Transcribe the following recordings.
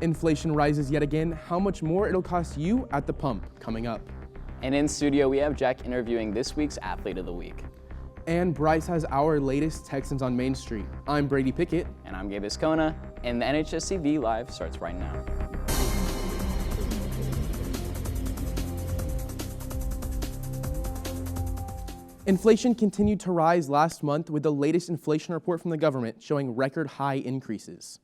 Inflation rises yet again. How much more it'll cost you at the pump coming up. And in studio, we have Jack interviewing this week's Athlete of the Week. And Bryce has our latest Texans on Main Street. I'm Brady Pickett. And I'm Gabe Iscona, and the NHSTV Live starts right now. Inflation continued to rise last month with the latest inflation report from the government showing record high increases.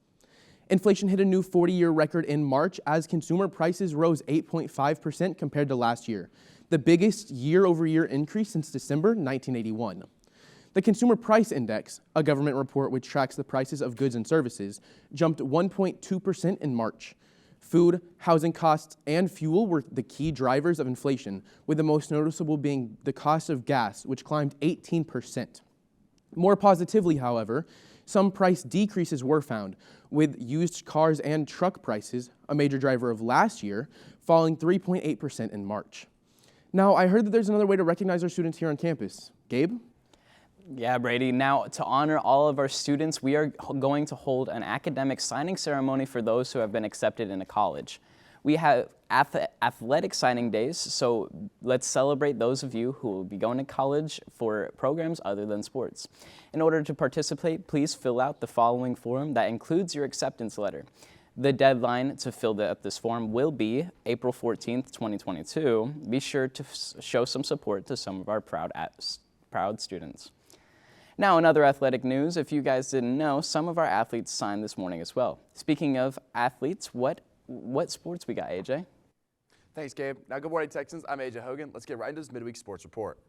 Inflation hit a new 40-year record in March as consumer prices rose 8.5% compared to last year, the biggest year-over-year increase since December 1981. The Consumer Price Index, a government report which tracks the prices of goods and services, jumped 1.2% in March. Food, housing costs, and fuel were the key drivers of inflation, with the most noticeable being the cost of gas, which climbed 18%. More positively, however, some price decreases were found, with used cars and truck prices, a major driver of last year, falling 3.8% in March. Now, I heard that there's another way to recognize our students here on campus. Gabe? Yeah, Brady. Now, to honor all of our students, we are going to hold an academic signing ceremony for those who have been accepted into college. We have athletic signing days, so let's celebrate those of you who will be going to college for programs other than sports. In order to participate, please fill out the following form that includes your acceptance letter. The deadline to fill out this form will be April 14th, 2022. Be sure to show some support to some of our proud students. Now, in other athletic news, if you guys didn't know, some of our athletes signed this morning as well. Speaking of athletes, what sports we got, AJ? Thanks, Gabe. Now, good morning, Texans. I'm AJ Hogan. Let's get right into this midweek sports report.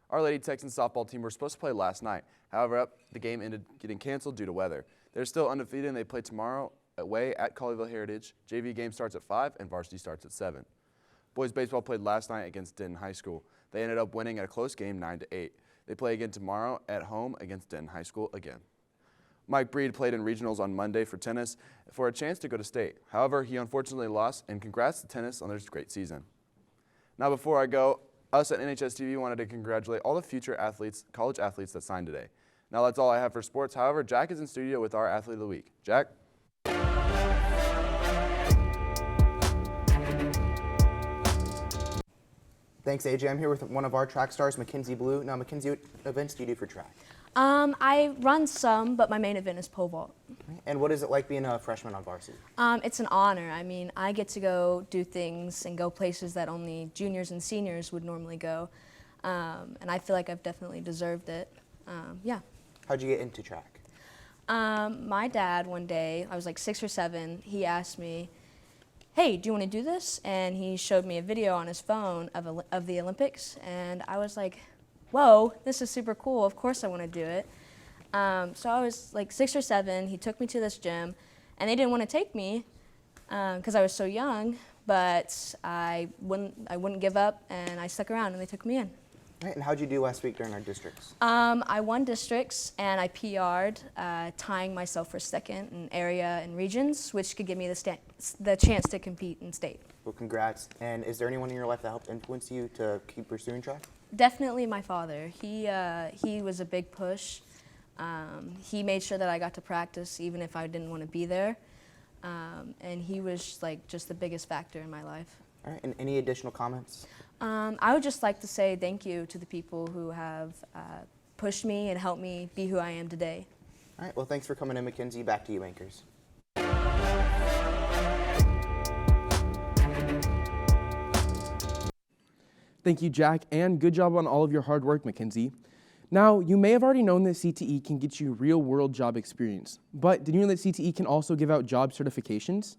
Our Lady Texans softball team were supposed to play last night. However, the game ended getting canceled due to weather. They're still undefeated, and they play tomorrow away at Colleyville Heritage. JV game starts at 5 and varsity starts at 7. Boys baseball played last night against Denton High School. They ended up winning at a close game 9-8. They play again tomorrow at home against Denton High School again. Mike Breed played in regionals on Monday for tennis for a chance to go to state. However, he unfortunately lost, and congrats to tennis on their great season. Now, before I go, us at NHSTV wanted to congratulate all the future athletes, college athletes that signed today. Now, that's all I have for sports. However, Jack is in studio with our Athlete of the Week. Jack? Thanks, AJ. I'm here with one of our track stars, Mackenzie Blue. Now, Mackenzie, what events do you do for track? I run some, but my main event is pole vault. And what is it like being a freshman on varsity? It's an honor. I mean, I get to go do things and go places that only juniors and seniors would normally go. And I feel like I've definitely deserved it. Yeah. How'd you get into track? My dad, one day, I was like 6 or 7, he asked me, hey, do you want to do this? And he showed me a video on his phone of the Olympics, and I was like, whoa, this is super cool. Of course I want to do it. So I was like 6 or 7. He took me to this gym, and they didn't want to take me because I was so young, but I wouldn't give up, and I stuck around, and they took me in. Right, and how'd you do last week during our districts? I won districts, and I PR'd, tying myself for second in area and regions, which could give me the chance to compete in state. Well, congrats. And is there anyone in your life that helped influence you to keep pursuing track? Definitely my father. He was a big push. He made sure that I got to practice even if I didn't want to be there. And he was like just the biggest factor in my life. All right, and any additional comments? I would just like to say thank you to the people who have pushed me and helped me be who I am today. All right, well, thanks for coming in, Mackenzie. Back to you, anchors. Thank you, Jack, and good job on all of your hard work, Mackenzie. Now, you may have already known that CTE can get you real-world job experience, but did you know that CTE can also give out job certifications?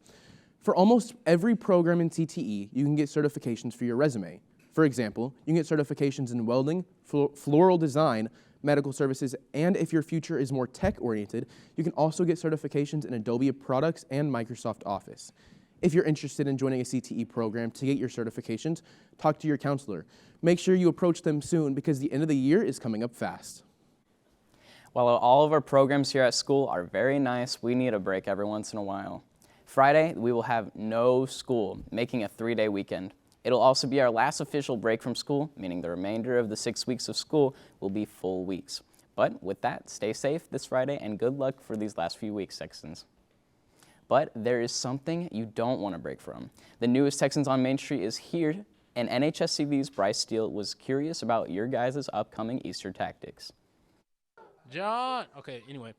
For almost every program in CTE, you can get certifications for your resume. For example, you can get certifications in welding, floral design, medical services, and if your future is more tech-oriented, you can also get certifications in Adobe products and Microsoft Office. If you're interested in joining a CTE program to get your certifications, talk to your counselor. Make sure you approach them soon because the end of the year is coming up fast. While all of our programs here at school are very nice, we need a break every once in a while. Friday, we will have no school, making a 3-day weekend. It'll also be our last official break from school, meaning the remainder of the 6 weeks of school will be full weeks. But with that, stay safe this Friday and good luck for these last few weeks, Texans. But there is something you don't want to break from. The newest Texans on Main Street is here, and NHSTV's Bryce Steele was curious about your guys' upcoming Easter tactics. John. Okay, anyway.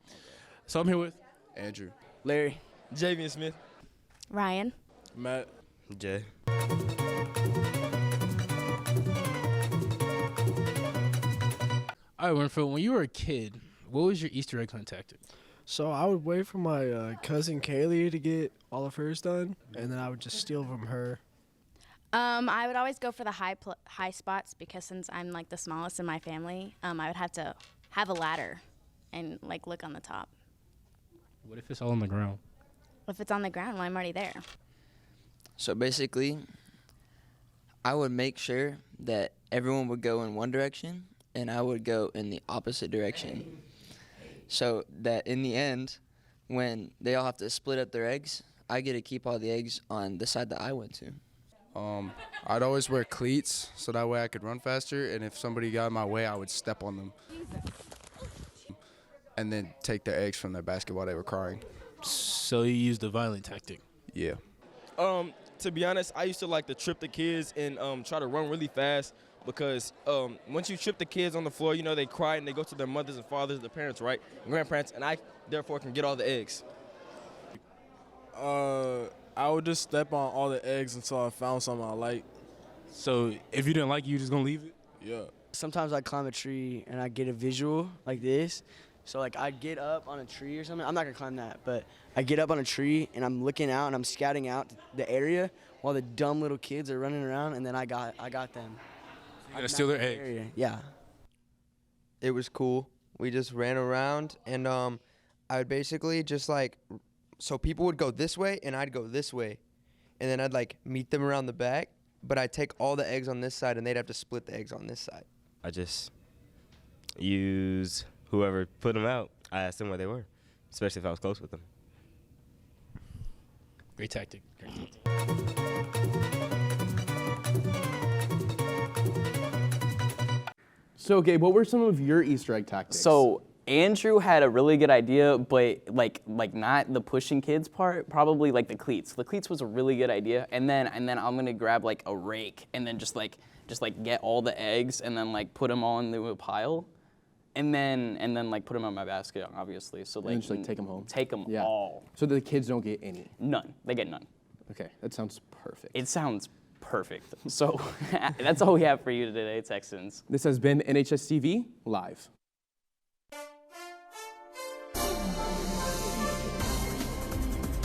So I'm here with Andrew. Larry. Javian Smith. Ryan. Matt. Jay. All right, Winfield, when you were a kid, what was your Easter egg hunt tactic? So I would wait for my cousin Kaylee to get all of hers done, and then I would just steal from her. I would always go for the high spots because since I'm like the smallest in my family, I would have to have a ladder and like look on the top. What if it's all on the ground? If it's on the ground, well, I'm already there. So basically, I would make sure that everyone would go in one direction and I would go in the opposite direction. So that in the end, when they all have to split up their eggs, I get to keep all the eggs on the side that I went to. I'd always wear cleats so that way I could run faster, and if somebody got in my way, I would step on them and then take their eggs from their basket while they were crying. So you used the violent tactic. Yeah. To be honest, I used to like to trip the kids and try to run really fast because once you trip the kids on the floor, you know, they cry and they go to their mothers and fathers, their parents, right, and grandparents, and I therefore can get all the eggs. I would just step on all the eggs until I found something I like. So if you didn't like it, you just gonna leave it? Yeah. Sometimes I climb a tree and I get a visual like this. So like I get up on a tree or something. I'm not gonna climb that, but I get up on a tree and I'm looking out and I'm scouting out the area while the dumb little kids are running around, and then I got them. You gotta steal their eggs. Area. Yeah. It was cool. We just ran around, and I would basically just like, so people would go this way and I'd go this way, and then I'd like meet them around the back, but I'd take all the eggs on this side and they'd have to split the eggs on this side. I just use whoever put them out. I asked them where they were, especially if I was close with them. Great tactic. Great tactic. So, Gabe, what were some of your Easter egg tactics? So Andrew had a really good idea, but like not the pushing kids part, probably like the cleats. The cleats was a really good idea. And then I'm gonna grab like a rake and then just get all the eggs and then like put them all into a pile. And then like put them in my basket, obviously. So like, and just like take them home. Take them Yeah. all. So the kids don't get any. None. They get none. Okay, that sounds perfect. It sounds perfect. So that's all we have for you today, Texans. This has been NHSTV Live.